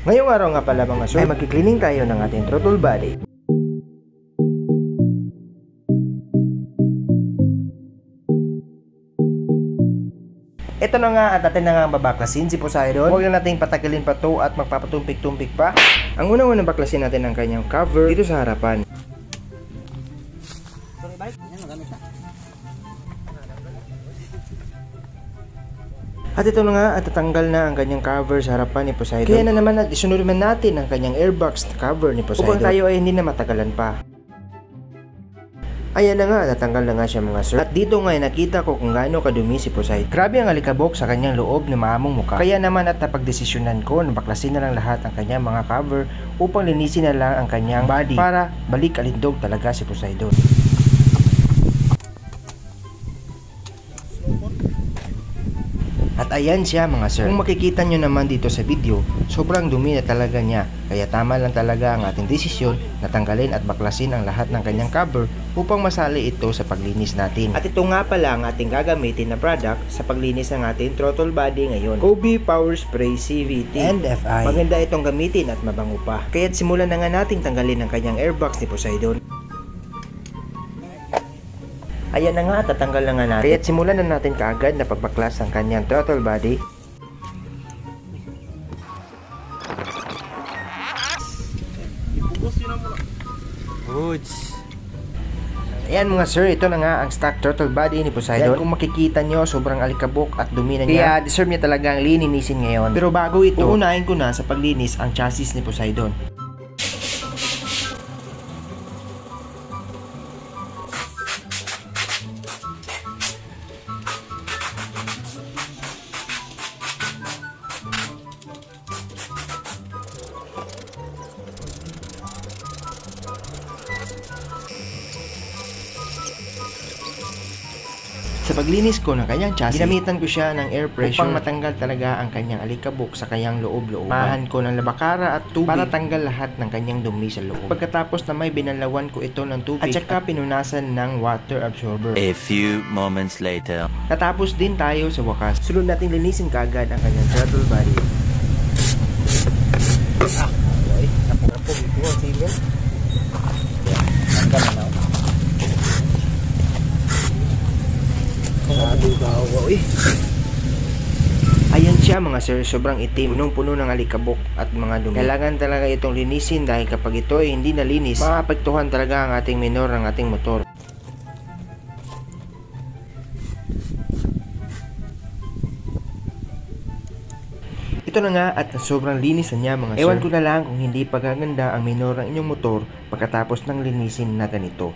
Ngayong araw nga pala mga sir, ay magki-cleaning tayo ng ating throttle body. Ito na nga at atin na nga babaklasin si Poseidon. Huwag na nating patagalin pa to at magpapatumpik-tumpik pa. Ang unang-unang baklasin natin ang kanyang cover dito sa harapan. At ito na nga at tatanggal na ang kanyang cover sa harapan ni Poseidon. Kaya na naman at isunod naman natin ang kanyang airbox cover ni Poseidon upang tayo ay hindi na matagalan pa. Ayan na nga, natanggal na nga siya mga sir. At dito nga ay nakita ko kung gaano kadumi si Poseidon. Grabe ang alikabok sa kanyang loob na maamong mukha. Kaya naman at napagdesisyonan ko na baklasin na lang lahat ang kanyang mga cover upang linisin na lang ang kanyang body para balik alindog talaga si Poseidon. At ayan siya mga sir. Kung makikita nyo naman dito sa video, sobrang dumi na talaga niya. Kaya tama lang talaga ang ating desisyon na tanggalin at baklasin ang lahat ng kanyang cover upang masali ito sa paglinis natin. At ito nga pala ang ating gagamitin na product sa paglinis ng ating throttle body ngayon. Kobe Power Spray CVT and FI. Maganda itong gamitin at mabango pa. Kaya't simulan na nga nating tanggalin ang kanyang airbox ni Poseidon. Ayan na nga, tatanggal na nga natin. Kaya't simulan na natin kaagad na pagbaklas ang kanyang throttle body. Ayan mga sir, ito na nga ang stock throttle body ni Poseidon. Kung makikita nyo, sobrang alikabok at dumi na niya. Kaya deserve niya talagang lininisin ngayon. Pero bago ito, uunahin ko na sa paglinis ang chassis ni Poseidon. Sa paglinis ko ng kanyang chassis, ginamitan ko siya ng air pressure upang matanggal talaga ang kanyang alikabok sa kanyang loob-looban. Mahan ko ng labakara at tubig para tanggal lahat ng kanyang dumi sa loob. Pagkatapos na may binalawan ko ito ng tubig at saka pinunasan ng water absorber. A few moments later. Natapos din tayo sa wakas. Sunod natin linisin kaagad ang kanyang throttle body. Okay. Napong ito ang cement. Tanggal na. Ayan siya mga sir, sobrang itim, punong-puno ng alikabok at mga dumi. Kailangan talaga itong linisin dahil kapag ito ay hindi nalinis, maapektuhan talaga ang ating minor ng ating motor. Ito na nga at sobrang linis na niya mga sir. Ewan ko na lang kung hindi pagaganda ang minor ng inyong motor pagkatapos ng linisin natin ito.